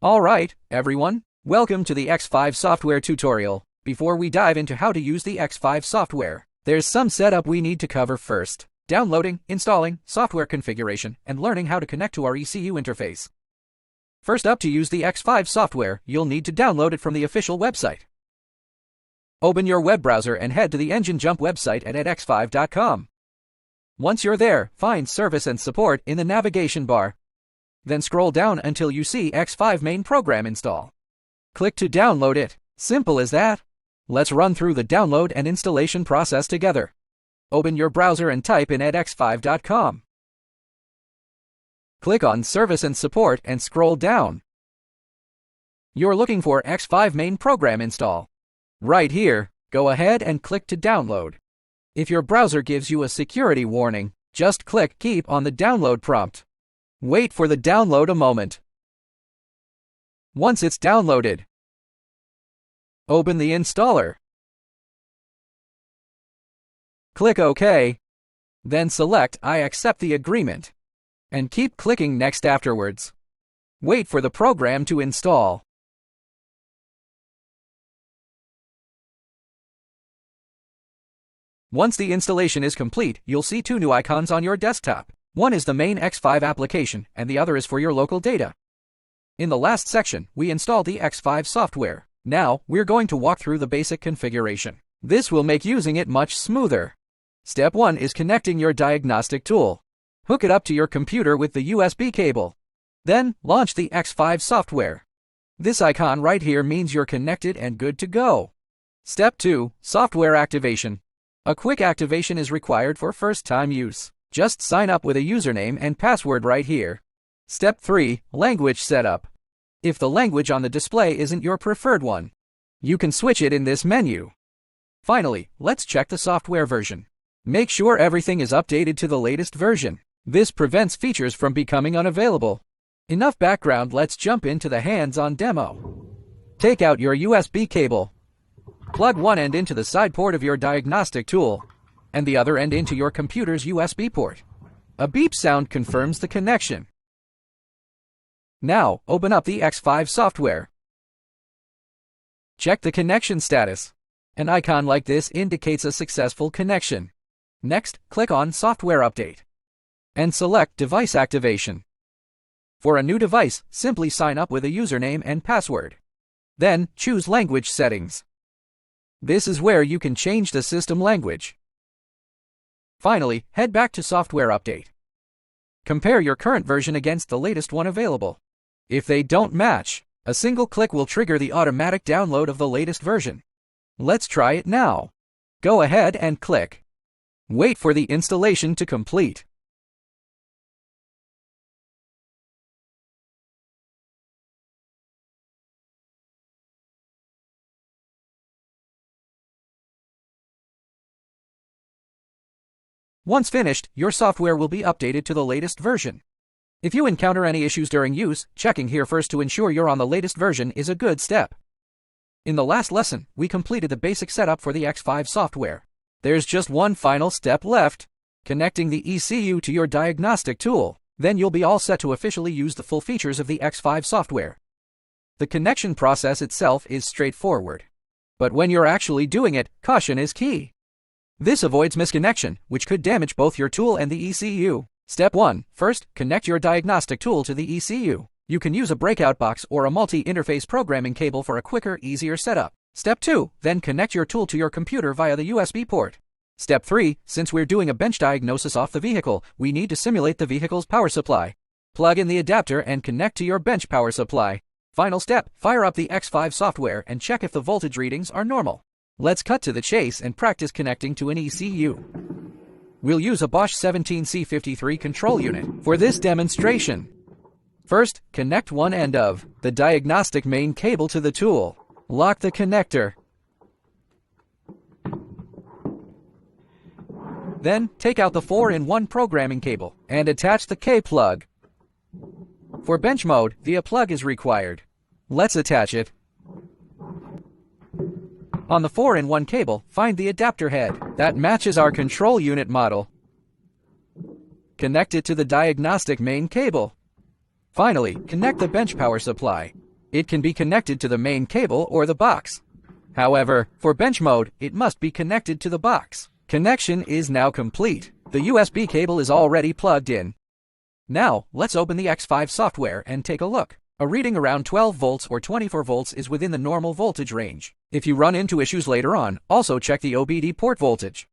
Alright, everyone, welcome to the X5 software tutorial. Before we dive into how to use the X5 software, there's some setup we need to cover first. Downloading, installing, software configuration, and learning how to connect to our ECU interface. First up, to use the X5 software, you'll need to download it from the official website. Open your web browser and head to the EngineJump website at x5.com. Once you're there, find Service and Support in the navigation bar. Then scroll down until you see X5 main program install. Click to download it. Simple as that. Let's run through the download and installation process together. Open your browser and type in at x5.com. Click on Service and Support and scroll down. You're looking for X5 main program install. Right here, go ahead and click to download. If your browser gives you a security warning, just click Keep on the download prompt. Wait for the download a moment. Once it's downloaded, open the installer. Click OK. Then select I accept the agreement. And keep clicking Next afterwards. Wait for the program to install. Once the installation is complete, you'll see two new icons on your desktop. One is the main X5 application, and the other is for your local data. In the last section, we installed the X5 software. Now, we're going to walk through the basic configuration. This will make using it much smoother. Step 1 is connecting your diagnostic tool. Hook it up to your computer with the USB cable. Then, launch the X5 software. This icon right here means you're connected and good to go. Step 2, software activation. A quick activation is required for first-time use. Just sign up with a username and password right here. Step 3, language setup. If the language on the display isn't your preferred one, you can switch it in this menu. Finally, let's check the software version. Make sure everything is updated to the latest version. This prevents features from becoming unavailable. Enough background, let's jump into the hands-on demo. Take out your USB cable. Plug one end into the side port of your diagnostic tool, and the other end into your computer's USB port. A beep sound confirms the connection. Now, open up the X5 software. Check the connection status. An icon like this indicates a successful connection. Next, click on Software Update and select Device Activation. For a new device, simply sign up with a username and password. Then, choose Language Settings. This is where you can change the system language. Finally, head back to Software Update. Compare your current version against the latest one available. If they don't match, a single click will trigger the automatic download of the latest version. Let's try it now. Go ahead and click. Wait for the installation to complete. Once finished, your software will be updated to the latest version. If you encounter any issues during use, checking here first to ensure you're on the latest version is a good step. In the last lesson, we completed the basic setup for the X5 software. There's just one final step left: connecting the ECU to your diagnostic tool. Then you'll be all set to officially use the full features of the X5 software. The connection process itself is straightforward. But when you're actually doing it, caution is key. This avoids misconnection, which could damage both your tool and the ECU. Step 1. First, connect your diagnostic tool to the ECU. You can use a breakout box or a multi-interface programming cable for a quicker, easier setup. Step 2. Then connect your tool to your computer via the USB port. Step 3. Since we're doing a bench diagnosis off the vehicle, we need to simulate the vehicle's power supply. Plug in the adapter and connect to your bench power supply. Final step, fire up the X5 software and check if the voltage readings are normal. Let's cut to the chase and practice connecting to an ECU. We'll use a Bosch 17C53 control unit for this demonstration. First, connect one end of the diagnostic main cable to the tool. Lock the connector. Then, take out the 4-in-1 programming cable and attach the K-plug. For bench mode, the A plug is required. Let's attach it. On the 4-in-1 cable, find the adapter head that matches our control unit model. Connect it to the diagnostic main cable. Finally, connect the bench power supply. It can be connected to the main cable or the box. However, for bench mode, it must be connected to the box. Connection is now complete. The USB cable is already plugged in. Now, let's open the X5 software and take a look. A reading around 12 volts or 24 volts is within the normal voltage range. If you run into issues later on, also check the OBD port voltage.